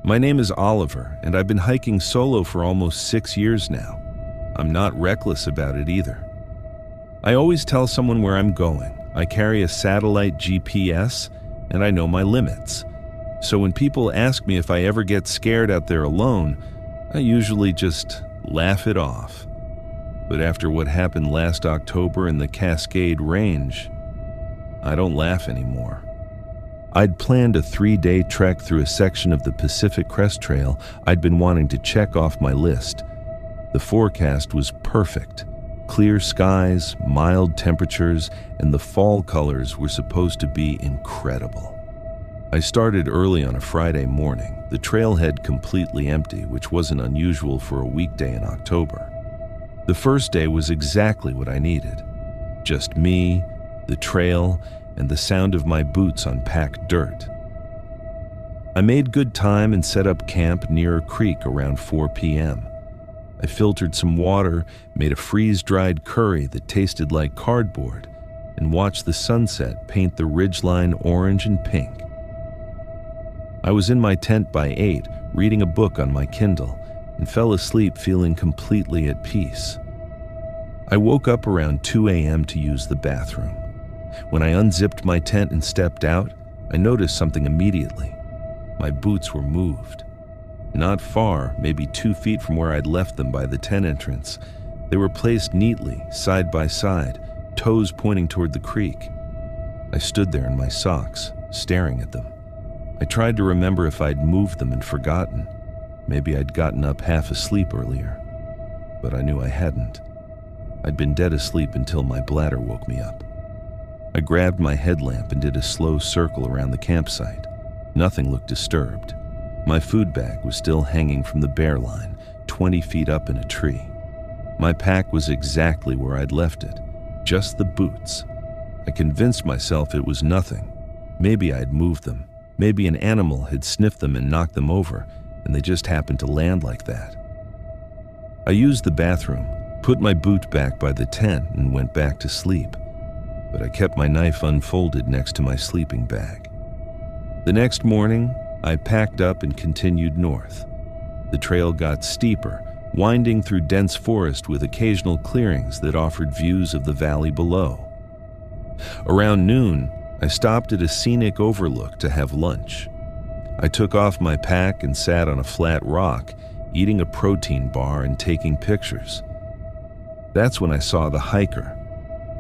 My name is Oliver, and I've been hiking solo for almost 6 years now. I'm not reckless about it either. I always tell someone where I'm going. I carry a satellite GPS, and I know my limits. So when people ask me if I ever get scared out there alone, I usually just laugh it off. But after what happened last October in the Cascade Range, I don't laugh anymore. I'd planned a 3-day trek through a section of the Pacific Crest Trail I'd been wanting to check off my list. The forecast was perfect. Clear skies, mild temperatures, and the fall colors were supposed to be incredible. I started early on a Friday morning, the trailhead completely empty, which wasn't unusual for a weekday in October. The first day was exactly what I needed. Just me, the trail, and the sound of my boots on packed dirt. I made good time and set up camp near a creek around 4 p.m. I filtered some water, made a freeze-dried curry that tasted like cardboard, and watched the sunset paint the ridgeline orange and pink. I was in my tent by 8, reading a book on my Kindle, and fell asleep feeling completely at peace. I woke up around 2 a.m. to use the bathroom. When I unzipped my tent and stepped out, I noticed something immediately. My boots were moved. Not far, maybe 2 feet from where I'd left them by the tent entrance. They were placed neatly, side by side, toes pointing toward the creek. I stood there in my socks, staring at them. I tried to remember if I'd moved them and forgotten. Maybe I'd gotten up half asleep earlier. But I knew I hadn't. I'd been dead asleep until my bladder woke me up. I grabbed my headlamp and did a slow circle around the campsite. Nothing looked disturbed. My food bag was still hanging from the bear line, 20 feet up in a tree. My pack was exactly where I'd left it, just the boots. I convinced myself it was nothing. Maybe I'd moved them. Maybe an animal had sniffed them and knocked them over, and they just happened to land like that. I used the bathroom, put my boot back by the tent, and went back to sleep. But I kept my knife unfolded next to my sleeping bag. The next morning, I packed up and continued north. The trail got steeper, winding through dense forest with occasional clearings that offered views of the valley below. Around noon, I stopped at a scenic overlook to have lunch. I took off my pack and sat on a flat rock, eating a protein bar and taking pictures. That's when I saw the hiker.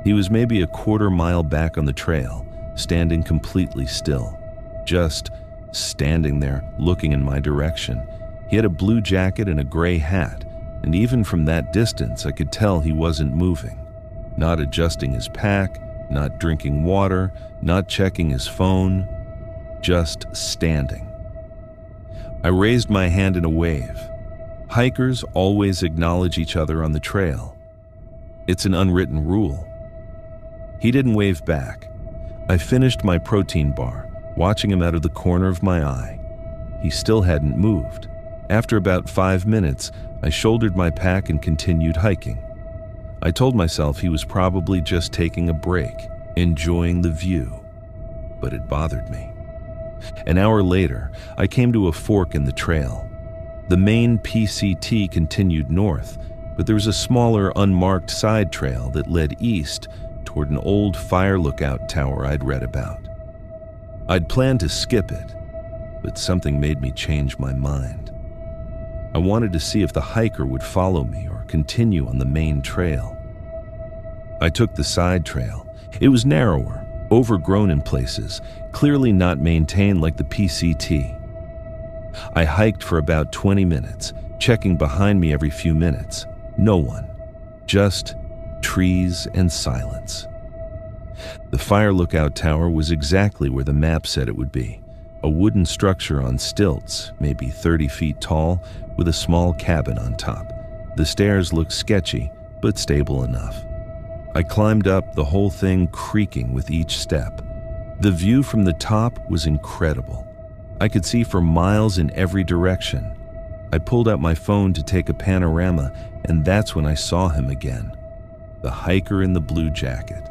He was maybe a quarter-mile back on the trail, standing completely still, just standing there, looking in my direction. He had a blue jacket and a gray hat, and even from that distance, I could tell he wasn't moving, not adjusting his pack, not drinking water, not checking his phone, just standing. I raised my hand in a wave. Hikers always acknowledge each other on the trail. It's an unwritten rule. He didn't wave back. I finished my protein bar, watching him out of the corner of my eye. He still hadn't moved. After about 5 minutes, I shouldered my pack and continued hiking. I told myself he was probably just taking a break, enjoying the view. But it bothered me. An hour later, I came to a fork in the trail. The main PCT continued north, but there was a smaller, unmarked side trail that led east toward an old fire lookout tower I'd read about. I'd planned to skip it, but something made me change my mind. I wanted to see if the hiker would follow me or continue on the main trail. I took the side trail. It was narrower, overgrown in places, clearly not maintained like the PCT. I hiked for about 20 minutes, checking behind me every few minutes. No one, just trees and silence. The fire lookout tower was exactly where the map said it would be, a wooden structure on stilts, maybe 30 feet tall, with a small cabin on top. The stairs looked sketchy, but stable enough. I climbed up, the whole thing creaking with each step. The view from the top was incredible. I could see for miles in every direction. I pulled out my phone to take a panorama, and that's when I saw him again. The hiker in the blue jacket.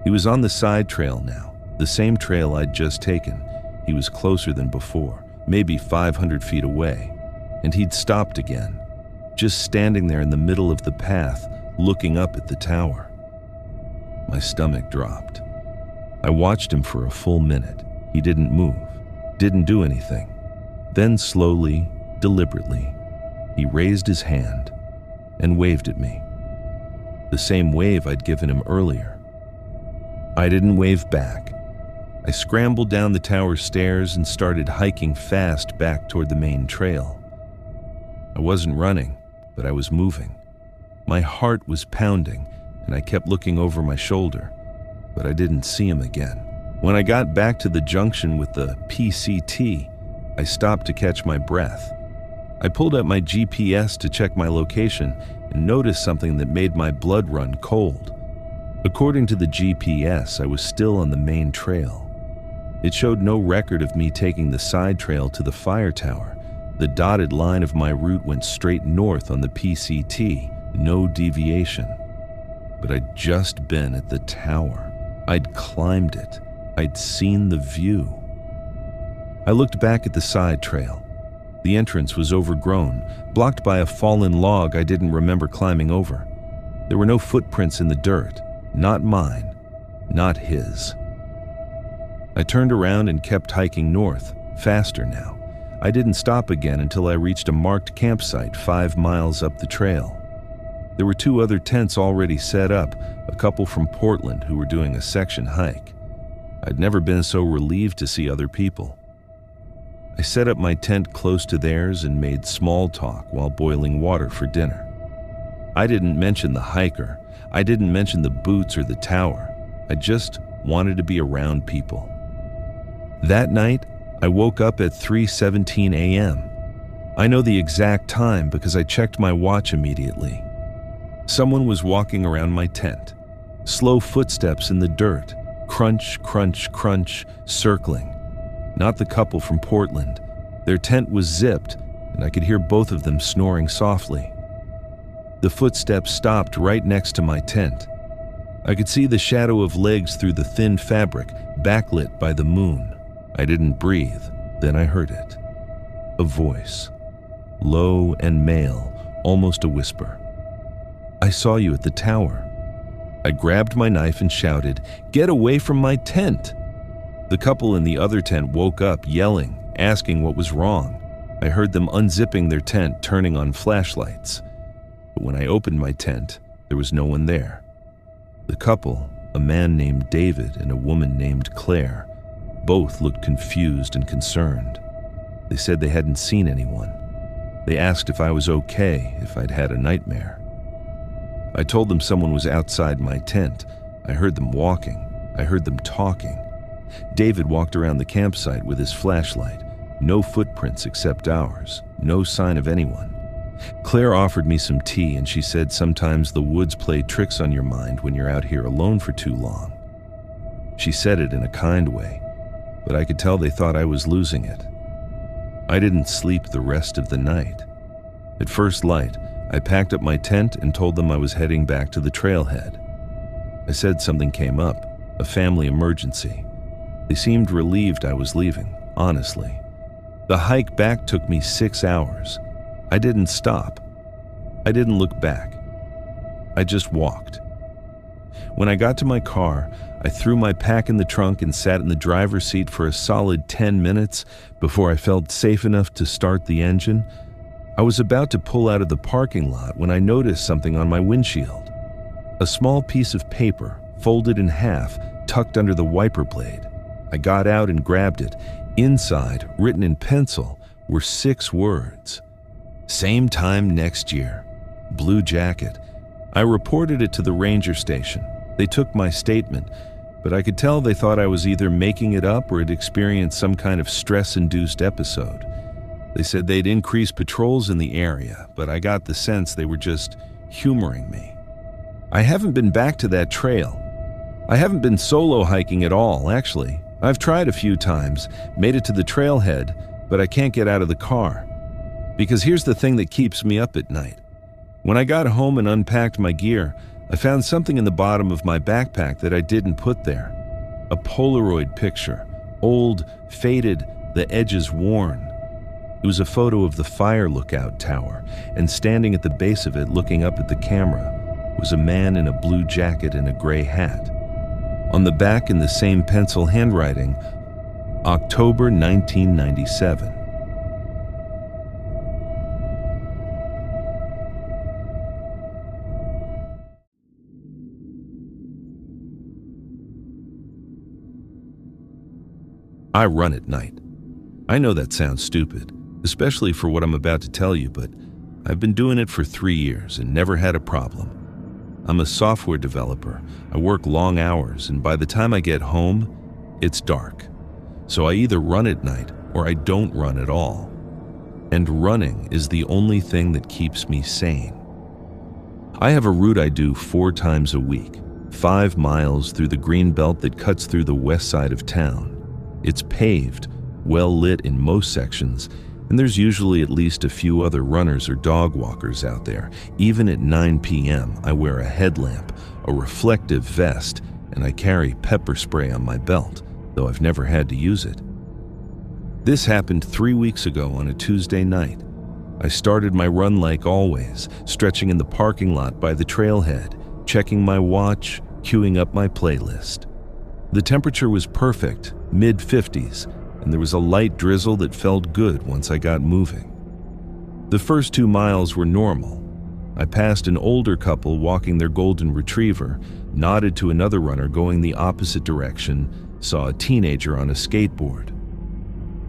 He was on the side trail now, the same trail I'd just taken. He was closer than before, maybe 500 feet away, and he'd stopped again, just standing there in the middle of the path, looking up at the tower. My stomach dropped. I watched him for a full minute. He didn't move, didn't do anything. Then slowly, deliberately, he raised his hand and waved at me. The same wave I'd given him earlier. I didn't wave back. I scrambled down the tower stairs and started hiking fast back toward the main trail. I wasn't running, but I was moving. My heart was pounding, and I kept looking over my shoulder, but I didn't see him again. When I got back to the junction with the PCT, I stopped to catch my breath. I pulled out my GPS to check my location and noticed something that made my blood run cold. According to the GPS, I was still on the main trail. It showed no record of me taking the side trail to the fire tower. The dotted line of my route went straight north on the PCT, no deviation. But I'd just been at the tower. I'd climbed it. I'd seen the view. I looked back at the side trail. The entrance was overgrown, blocked by a fallen log I didn't remember climbing over. There were no footprints in the dirt. Not mine, not his. I turned around and kept hiking north, faster now. I didn't stop again until I reached a marked campsite 5 miles up the trail. There were 2 other tents already set up, a couple from Portland who were doing a section hike. I'd never been so relieved to see other people. I set up my tent close to theirs and made small talk while boiling water for dinner. I didn't mention the hiker. I didn't mention the boots or the tower. I just wanted to be around people. That night, I woke up at 3:17 a.m. I know the exact time because I checked my watch immediately. Someone was walking around my tent. Slow footsteps in the dirt. Crunch, crunch, crunch, circling. Not the couple from Portland. Their tent was zipped, and I could hear both of them snoring softly. The footsteps stopped right next to my tent. I could see the shadow of legs through the thin fabric, backlit by the moon. I didn't breathe. Then I heard it. A voice. Low and male, almost a whisper. "I saw you at the tower." I grabbed my knife and shouted, "Get away from my tent!" The couple in the other tent woke up, yelling, asking what was wrong. I heard them unzipping their tent, turning on flashlights. But when I opened my tent, there was no one there. The couple, a man named David and a woman named Claire, both looked confused and concerned. They said they hadn't seen anyone. They asked if I was okay, if I'd had a nightmare. I told them someone was outside my tent. I heard them walking. I heard them talking. David walked around the campsite with his flashlight. No footprints except ours. No sign of anyone. Claire offered me some tea, and she said sometimes the woods play tricks on your mind when you're out here alone for too long. She said it in a kind way, but I could tell they thought I was losing it. I didn't sleep the rest of the night. At first light, I packed up my tent and told them I was heading back to the trailhead. I said something came up, a family emergency. They seemed relieved I was leaving, honestly. The hike back took me 6 hours. I didn't stop. I didn't look back. I just walked. When I got to my car, I threw my pack in the trunk and sat in the driver's seat for a solid 10 minutes before I felt safe enough to start the engine. I was about to pull out of the parking lot when I noticed something on my windshield. A small piece of paper, folded in half, tucked under the wiper blade. I got out and grabbed it. Inside, written in pencil, were 6 words. Same time next year. Blue jacket. I reported it to the ranger station. They took my statement, but I could tell they thought I was either making it up or had experienced some kind of stress-induced episode. They said they'd increase patrols in the area, but I got the sense they were just humoring me. I haven't been back to that trail. I haven't been solo hiking at all, actually. I've tried a few times, made it to the trailhead, but I can't get out of the car. Because here's the thing that keeps me up at night. When I got home and unpacked my gear, I found something in the bottom of my backpack that I didn't put there. A Polaroid picture, old, faded, the edges worn. It was a photo of the fire lookout tower, and standing at the base of it looking up at the camera was a man in a blue jacket and a gray hat. On the back, in the same pencil handwriting, October 1997. I run at night. I know that sounds stupid, especially for what I'm about to tell you, but I've been doing it for 3 years and never had a problem. I'm a software developer. I work long hours, and by the time I get home, it's dark. So I either run at night or I don't run at all. And running is the only thing that keeps me sane. I have a route I do 4 times a week, 5 miles through the green belt that cuts through the west side of town. It's paved, well lit in most sections, and there's usually at least a few other runners or dog walkers out there. Even at 9 p.m., I wear a headlamp, a reflective vest, and I carry pepper spray on my belt, though I've never had to use it. This happened 3 weeks ago on a Tuesday night. I started my run like always, stretching in the parking lot by the trailhead, checking my watch, queuing up my playlist. The temperature was perfect, mid-50s, and there was a light drizzle that felt good once I got moving. The first 2 miles were normal. I passed an older couple walking their golden retriever, nodded to another runner going the opposite direction, saw a teenager on a skateboard.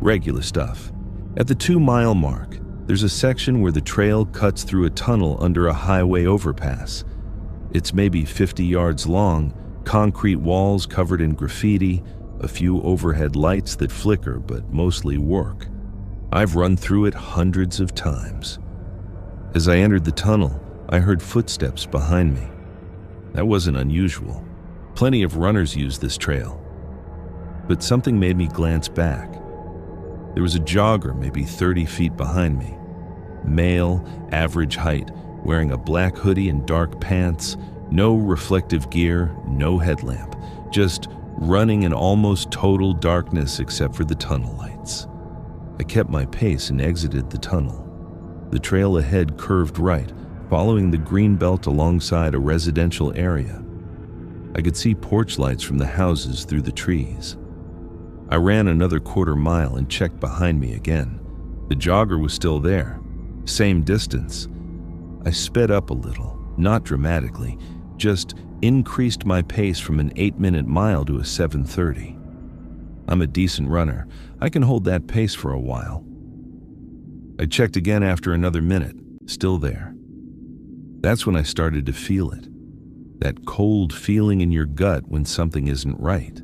Regular stuff. At the 2-mile mark, there's a section where the trail cuts through a tunnel under a highway overpass. It's maybe 50 yards long, concrete walls covered in graffiti, a few overhead lights that flicker but mostly work. I've run through it hundreds of times. As I entered the tunnel, I heard footsteps behind me. That wasn't unusual. Plenty of runners use this trail. But something made me glance back. There was a jogger maybe 30 feet behind me. Male, average height, wearing a black hoodie and dark pants, no reflective gear, no headlamp, just running in almost total darkness except for the tunnel lights. I kept my pace and exited the tunnel. The trail ahead curved right, following the green belt alongside a residential area. I could see porch lights from the houses through the trees. I ran another quarter mile and checked behind me again. The jogger was still there, same distance. I sped up a little, not dramatically, just increased my pace from an 8-minute mile to a 7:30. I'm a decent runner. I can hold that pace for a while. I checked again after another minute, still there. That's when I started to feel it. That cold feeling in your gut when something isn't right.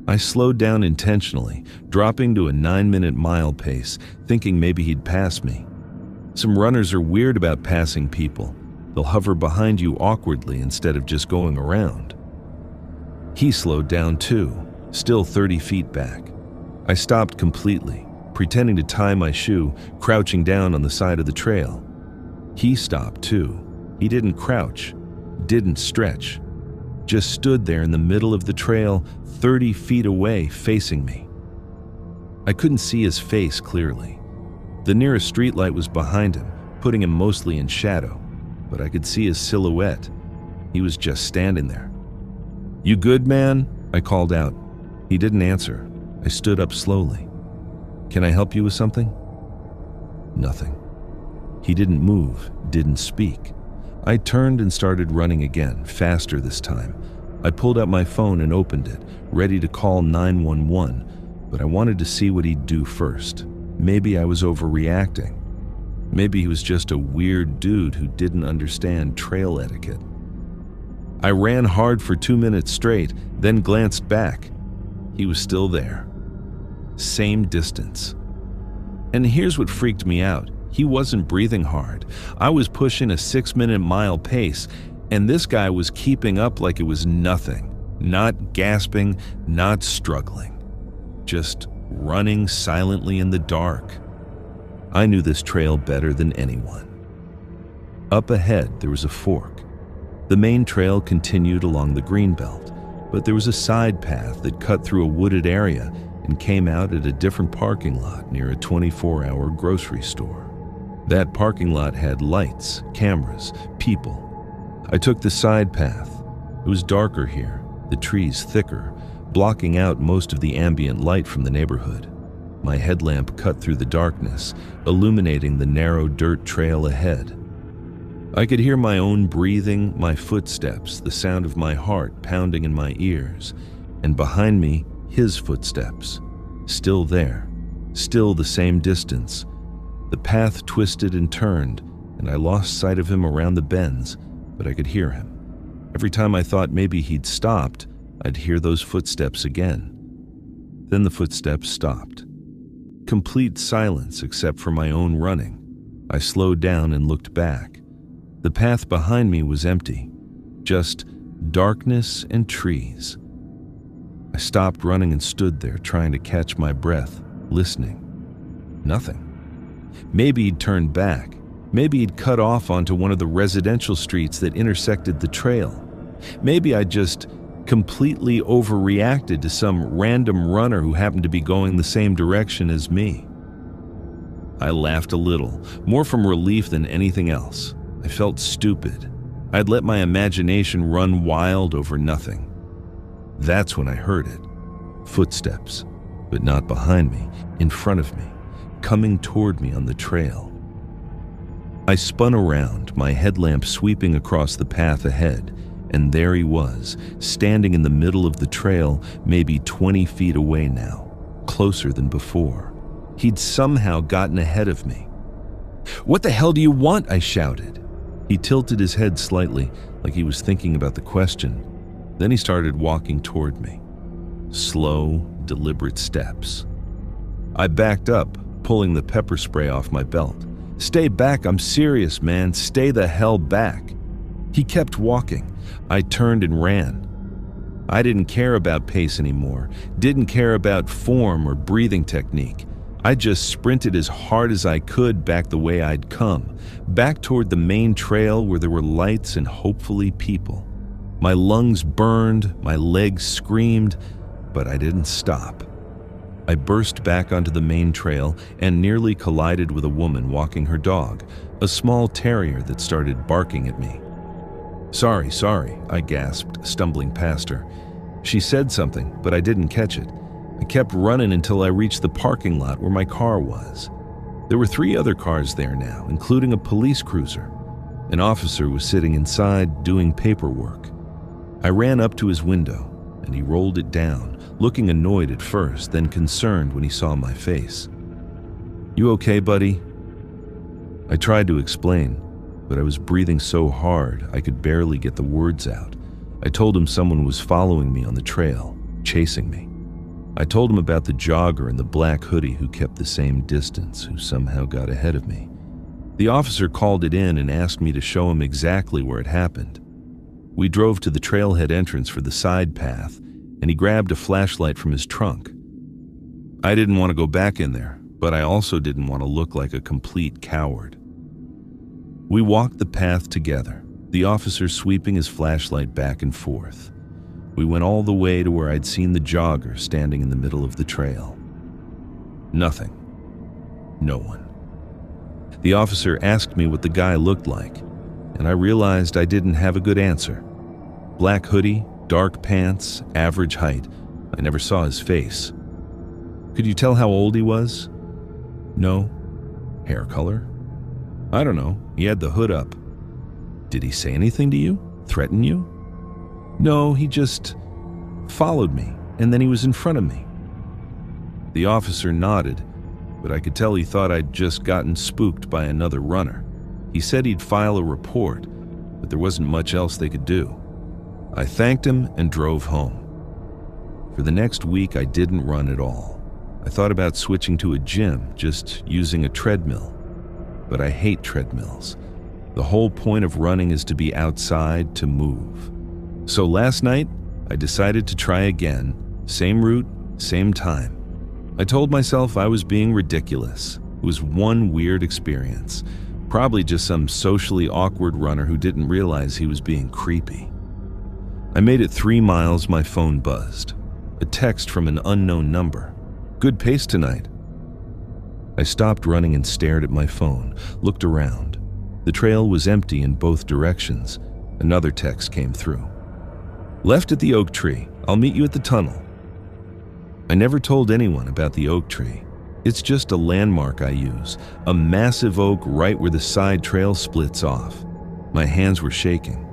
I slowed down intentionally, dropping to a 9-minute mile pace, thinking maybe he'd pass me. Some runners are weird about passing people. They'll hover behind you awkwardly instead of just going around. He slowed down too, still 30 feet back. I stopped completely, pretending to tie my shoe, crouching down on the side of the trail. He stopped too. He didn't crouch, didn't stretch, just stood there in the middle of the trail, 30 feet away, facing me. I couldn't see his face clearly. The nearest streetlight was behind him, putting him mostly in shadow, but I could see his silhouette. He was just standing there. "You good, man?" I called out. He didn't answer. I stood up slowly. "Can I help you with something?" Nothing. He didn't move, didn't speak. I turned and started running again, faster this time. I pulled out my phone and opened it, ready to call 911, but I wanted to see what he'd do first. Maybe I was overreacting. Maybe he was just a weird dude who didn't understand trail etiquette. I ran hard for 2 minutes straight, then glanced back. He was still there. Same distance. And here's what freaked me out. He wasn't breathing hard. I was pushing a 6-minute mile pace, and this guy was keeping up like it was nothing. Not gasping, not struggling. Just running silently in the dark. I knew this trail better than anyone. Up ahead, there was a fork. The main trail continued along the greenbelt, but there was a side path that cut through a wooded area, and came out at a different parking lot near a 24-hour grocery store. That parking lot had lights, cameras, people. I took the side path. It was darker here, the trees thicker, blocking out most of the ambient light from the neighborhood. My headlamp cut through the darkness, illuminating the narrow dirt trail ahead. I could hear my own breathing, my footsteps, the sound of my heart pounding in my ears, and behind me, his footsteps. Still there, still the same distance. The path twisted and turned, and I lost sight of him around the bends, but I could hear him. Every time I thought maybe he'd stopped, I'd hear those footsteps again. Then the footsteps stopped. Complete silence except for my own running. I slowed down and looked back. The path behind me was empty, just darkness and trees. I stopped running and stood there trying to catch my breath, listening. Nothing. Maybe he'd turned back. Maybe he'd cut off onto one of the residential streets that intersected the trail. Maybe I just completely overreacted to some random runner who happened to be going the same direction as me. I laughed a little, more from relief than anything else. I felt stupid. I'd let my imagination run wild over nothing. That's when I heard it. Footsteps, but not behind me, in front of me, coming toward me on the trail. I spun around, my headlamp sweeping across the path ahead, and there he was, standing in the middle of the trail, maybe 20 feet away now, closer than before. He'd somehow gotten ahead of me. "What the hell do you want?" I shouted. He tilted his head slightly, like he was thinking about the question. Then he started walking toward me. Slow, deliberate steps. I backed up, pulling the pepper spray off my belt. "Stay back, I'm serious, man. Stay the hell back." He kept walking. I turned and ran. I didn't care about pace anymore, didn't care about form or breathing technique. I just sprinted as hard as I could back the way I'd come, back toward the main trail where there were lights and hopefully people. My lungs burned, my legs screamed, but I didn't stop. I burst back onto the main trail and nearly collided with a woman walking her dog, a small terrier that started barking at me. Sorry, I gasped, stumbling past her. She said something, but I didn't catch it. I kept running until I reached the parking lot where my car was. There were 3 other cars there now, including a police cruiser. An officer was sitting inside doing paperwork. I ran up to his window, and he rolled it down, looking annoyed at first, then concerned when he saw my face. "You okay, buddy?" I tried to explain, but I was breathing so hard I could barely get the words out. I told him someone was following me on the trail, chasing me. I told him about the jogger in the black hoodie who kept the same distance, who somehow got ahead of me. The officer called it in and asked me to show him exactly where it happened. We drove to the trailhead entrance for the side path, and he grabbed a flashlight from his trunk. I didn't want to go back in there, but I also didn't want to look like a complete coward. We walked the path together, the officer sweeping his flashlight back and forth. We went all the way to where I'd seen the jogger standing in the middle of the trail. Nothing. No one. The officer asked me what the guy looked like, and I realized I didn't have a good answer. Black hoodie, dark pants, average height. I never saw his face. Could you tell how old he was? No. Hair color? I don't know. He had the hood up. Did he say anything to you? Threaten you? No, he just followed me, and then he was in front of me. The officer nodded, but I could tell he thought I'd just gotten spooked by another runner. He said he'd file a report, but there wasn't much else they could do. I thanked him and drove home. For the next week, I didn't run at all. I thought about switching to a gym, just using a treadmill. But I hate treadmills. The whole point of running is to be outside, to move. So last night, I decided to try again, same route, same time. I told myself I was being ridiculous. It was one weird experience, probably just some socially awkward runner who didn't realize he was being creepy. I made it 3 miles, my phone buzzed. A text from an unknown number. Good pace tonight. I stopped running and stared at my phone, looked around. The trail was empty in both directions. Another text came through. Left at the oak tree. I'll meet you at the tunnel. I never told anyone about the oak tree. It's just a landmark I use, a massive oak right where the side trail splits off. My hands were shaking.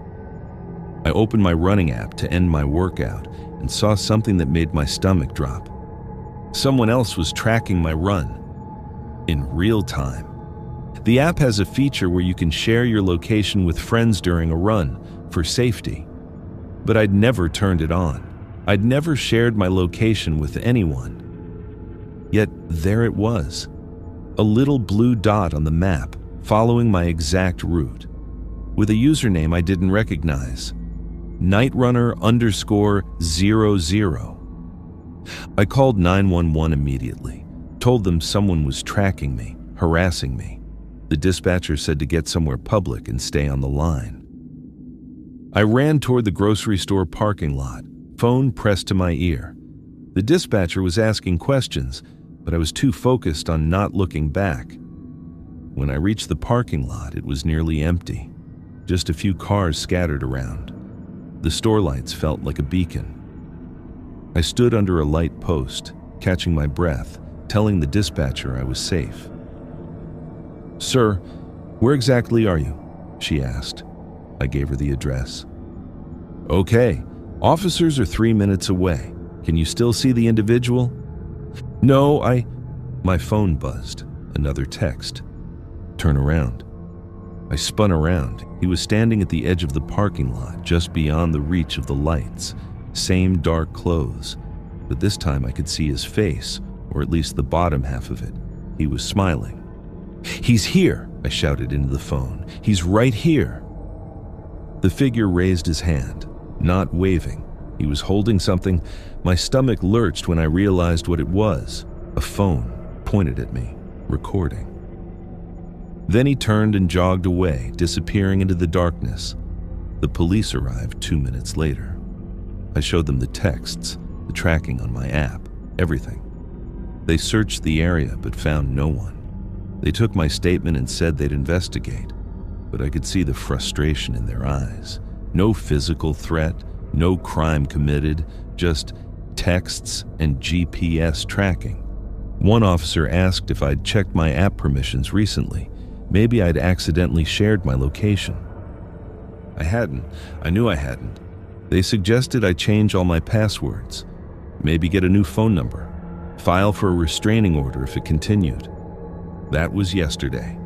I opened my running app to end my workout and saw something that made my stomach drop. Someone else was tracking my run in real time. The app has a feature where you can share your location with friends during a run for safety. But I'd never turned it on. I'd never shared my location with anyone. Yet there it was, a little blue dot on the map following my exact route, with a username I didn't recognize, nightrunner_00. I called 911 immediately, told them someone was tracking me, harassing me. The dispatcher said to get somewhere public and stay on the line. I ran toward the grocery store parking lot, phone pressed to my ear. The dispatcher was asking questions, but I was too focused on not looking back. When I reached the parking lot, it was nearly empty. Just a few cars scattered around. The store lights felt like a beacon. I stood under a light post, catching my breath, telling the dispatcher I was safe. "Sir, where exactly are you?" she asked. I gave her the address. "Okay, officers are 3 minutes away. Can you still see the individual?" "No, My phone buzzed. Another text. "Turn around." I spun around. He was standing at the edge of the parking lot, just beyond the reach of the lights. Same dark clothes, but this time I could see his face, or at least the bottom half of it. He was smiling. "He's here," I shouted into the phone. "He's right here." The figure raised his hand, not waving. He was holding something. My stomach lurched when I realized what it was. A phone pointed at me, recording. Then he turned and jogged away, disappearing into the darkness. The police arrived 2 minutes later. I showed them the texts, the tracking on my app, everything. They searched the area but found no one. They took my statement and said they'd investigate, but I could see the frustration in their eyes. No physical threat, no crime committed, just texts and GPS tracking. One officer asked if I'd checked my app permissions recently. Maybe I'd accidentally shared my location. I hadn't. I knew I hadn't. They suggested I change all my passwords, maybe get a new phone number, file for a restraining order if it continued. That was yesterday.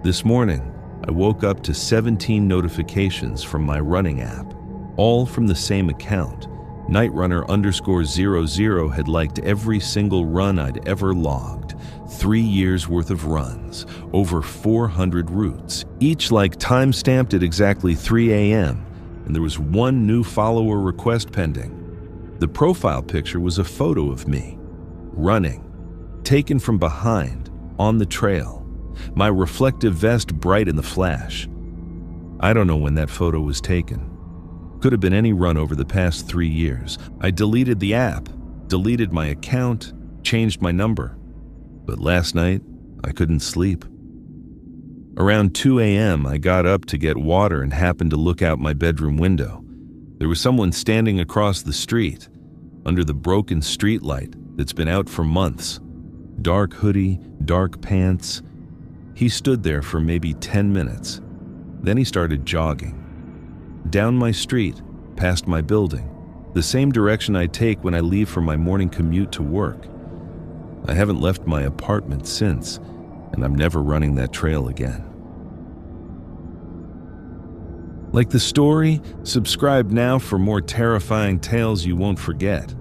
This morning, I woke up to 17 notifications from my running app, all from the same account. Nightrunner_00 had liked every single run I'd ever logged. 3 years worth of runs, over 400 routes, each like time-stamped at exactly 3 a.m., and there was one new follower request pending. The profile picture was a photo of me, running, taken from behind, on the trail, my reflective vest bright in the flash. I don't know when that photo was taken. Could have been any run over the past 3 years. I deleted the app, deleted my account, changed my number. But last night, I couldn't sleep. Around 2 a.m., I got up to get water and happened to look out my bedroom window. There was someone standing across the street, under the broken streetlight that's been out for months. Dark hoodie, dark pants. He stood there for maybe 10 minutes. Then he started jogging. Down my street, past my building, the same direction I take when I leave for my morning commute to work. I haven't left my apartment since, and I'm never running that trail again. Like the story? Subscribe now for more terrifying tales you won't forget.